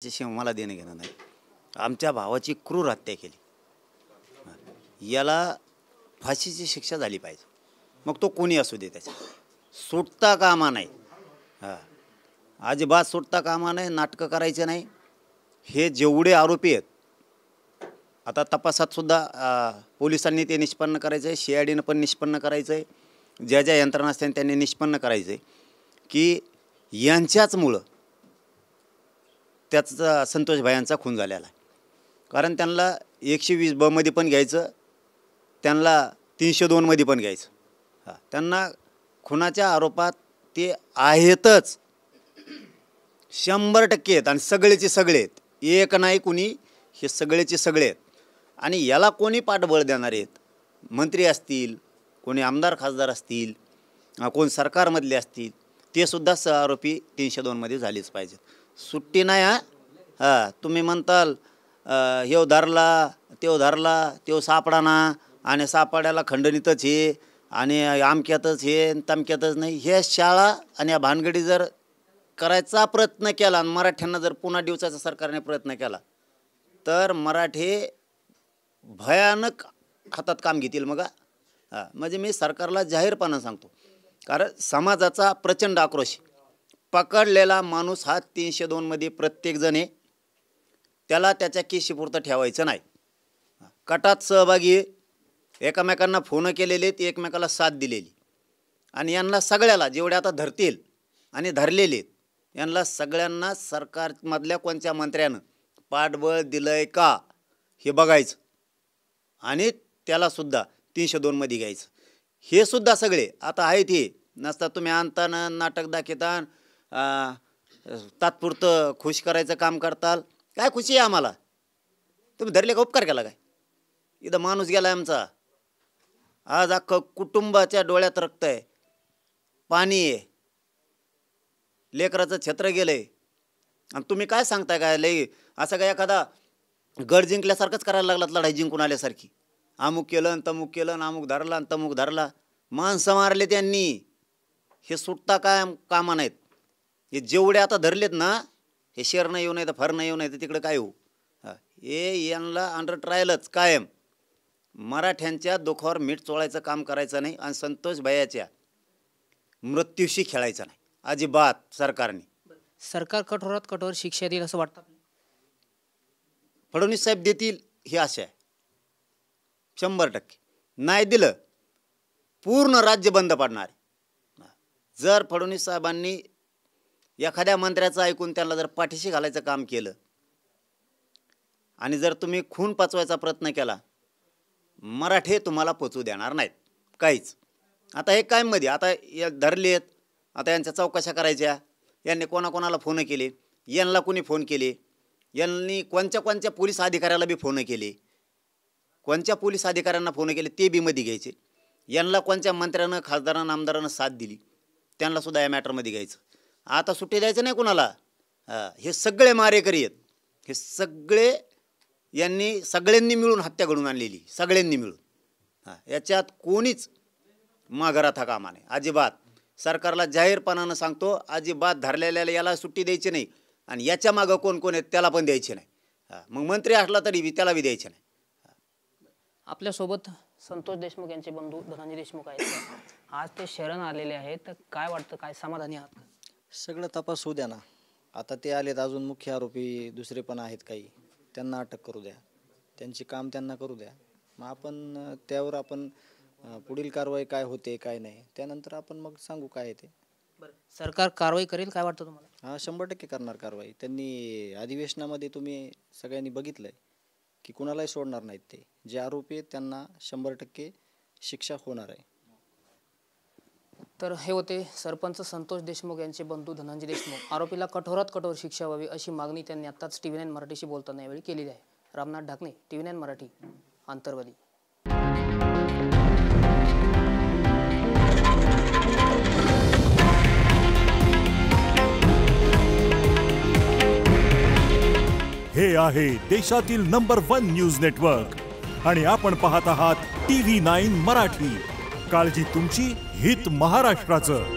त्याच्याशिवाय मला देणं घेणं नाही. आमच्या भावाची क्रूर हत्या केली, याला फाशीची शिक्षा झाली पाहिजे. मग तो कोणी असू दे, त्याच्या सुटता कामा नाही. अजिबात सुटता कामा नाही. नाटकं करायचे नाही. हे जेवढे आरोपी आहेत, आता तपासात सुद्धा पोलिसांनी ते निष्पन्न करायचं आहे, CIDनं पण निष्पन्न करायचं आहे, ज्या ज्या यंत्रणा असतात त्यांनी निष्पन्न करायचं आहे की यांच्याचमुळं त्याचा संतोष भायांचा खून झालेला आहे. कारण त्यांना 120B मध्ये पण घ्यायचं, त्यांना 302 मध्ये पण घ्यायचं. त्यांना खुनाच्या आरोपात ते आहेतच, 100% आहेत आणि सगळेचे सगळे आहेत. एक नाही कुणी, हे सगळेचे सगळे आहेत. आणि याला कोणी पाठबळ देणार आहेत? मंत्री असतील, कोणी आमदार खासदार असतील, कोण सरकारमधले असतील, ते सुद्धा सहआरोपी 302 मध्ये झालेच पाहिजेत. सुट्टी नाही. तुम्ही म्हणताल ह्यो धरला, त्यो सापडाना आणि सापड्याला खंडणीतच हे आणि आमक्यातच हे तमक्यातच नाही. हे शाळा आणि या भानगडी जर करायचा प्रयत्न केला आणि मराठ्यांना जर पुन्हा दिवसाचा सरकारने प्रयत्न केला तर मराठी भयानक हातात काम घेतील. मग म्हणजे मी सरकारला जाहीरपणे सांगतो, कारण समाजाचा प्रचंड आक्रोश, पकडलेला माणूस हा 302 मध्ये प्रत्येकजण आहे, त्याला त्याच्या केशीपुरतं ठेवायचं नाही. कटात सहभागी आहे, एकमेकांना फोन केलेले, ती एकमेकाला साथ दिलेली. आणि यांना सगळ्याला जेवढे आता धरतील आणि धरलेले आहेत, यांना सगळ्यांना सरकारमधल्या कोणत्या मंत्र्यानं पाठबळ दिलंय का हे बघायचं आणि त्यालासुद्धा 302 मध्ये घ्यायचं. हे सुद्धा सगळे आता आहेत. हे नसता तुम्ही आणताना नाटक दाखवता, तात्पुरतं खुश करायचं काम करताल. काय खुशी आहे आम्हाला? तुम्ही धरले का उपकार केला काय? इथं माणूस गेला आमचा, आज अख्खं कुटुंबाच्या डोळ्यात रक्त आहे, पाणी आहे, लेकराचं छत्र गेलंय आणि तुम्ही काय सांगताय? काय लई असं काय एखादा गड जिंकल्यासारखंच करायला लागलात, लढाई जिंकून आल्यासारखी. अमुक केलं आणि तमुक केलं आणि अमुक धरला आणि तमुक धरला, माणसं मारले त्यांनी. हे सुटता काय कामा नाहीत. हे जेवढे आता धरलेत ना, हे शेर नाही येऊ नाही तर फर नाही येऊ नाही तर तिकडं काय होऊ, हे यांना अंडर ट्रायलच कायम. मराठ्यांच्या दुखावर मीठ चोळायचं काम करायचं नाही आणि संतोष भैयाच्या मृत्यूशी खेळायचं नाही अजिबात सरकारने. सरकार कठोरात कठोर शिक्षा देईल असं वाटतं? फडणवीस साहेब देतील ही आशा आहे 100%. नाही दिलं पूर्ण राज्य बंद पडणार. जर फडणवीस साहेबांनी एखाद्या मंत्र्याचं ऐकून त्यांना जर पाठीशी घालायचं काम केलं आणि जर तुम्ही खून पचवायचा प्रयत्न केला, मराठे तुम्हाला पोचू देणार नाहीत काहीच. आता हे कायममध्ये आता धरलेत, आता यांच्या चौकशा करायच्या. यांनी कोणाकोणाला फोन केले, यांना कोणी फोन केले, यांनी कोणत्या पोलीस अधिकाऱ्याला बी फोन केले, कोणत्या पोलीस अधिकाऱ्यांना फोन केले ते बी मध्ये घ्यायचे. यांना कोणत्या मंत्र्यानं खासदारानं आमदारानं साथ दिली त्यांनासुद्धा या मॅटरमध्ये घ्यायचं. आता सुट्टी द्यायचं नाही कुणाला. हे सगळे मारेकरी आहेत. हे सगळे यांनी सगळ्यांनी मिळून हत्या घडून आणलेली, सगळ्यांनी मिळून. याच्यात कोणीच माघारात हा कामा नाही अजिबात. सरकारला जाहीरपणानं सांगतो, अजिबात धरलेल्याला याला सुट्टी द्यायची नाही आणि याच्या मागं कोण कोण आहेत त्याला पण द्यायचे नाही. मग मंत्री असला तरी त्याला बी द्यायचे नाही. आपल्यासोबत संतोष देशमुख यांचे बंधू धनंजय देशमुख आहेत. आज ते शरण आलेले आहेत, तर काय वाटतं, काय समाधानी आहात? सगळं तपास होऊ द्या ना. आता ते आलेत, अजून मुख्य आरोपी दुसरे पण आहेत काही, त्यांना अटक करू द्या, त्यांचे काम त्यांना करू द्या. मग आपण त्यावर आपण पुढील कारवाई काय होते काय नाही त्यानंतर आपण मग सांगू काय ते. सरकार कारवाई करेल काय वाटतं तुम्हाला? 100% करणार कारवाई. त्यांनी अधिवेशनामध्ये तुम्ही सगळ्यांनी बघितलंय की कुणालाही सोडणार नाहीत. ते जे आरोपी आहेत त्यांना 100% शिक्षा होणार आहे. तर हे होते सरपंच संतोष देशमुख यांचे बंधू धनंजय देशमुख. आरोपीला कठोरात कठोर शिक्षा व्हावी अशी मागणी त्यांनी आत्ताच TV9 मराठीशी बोलताना यावेळी केलेली आहे. रामनाथ ढाकणे, TV9 मराठी, आंतरवाली. हे आहे देशातील नंबर 1 न्यूज नेटवर्क आणि आपण पाहत आहात TV9 मराठी. काळजी तुमची, हित महाराष्ट्राचं.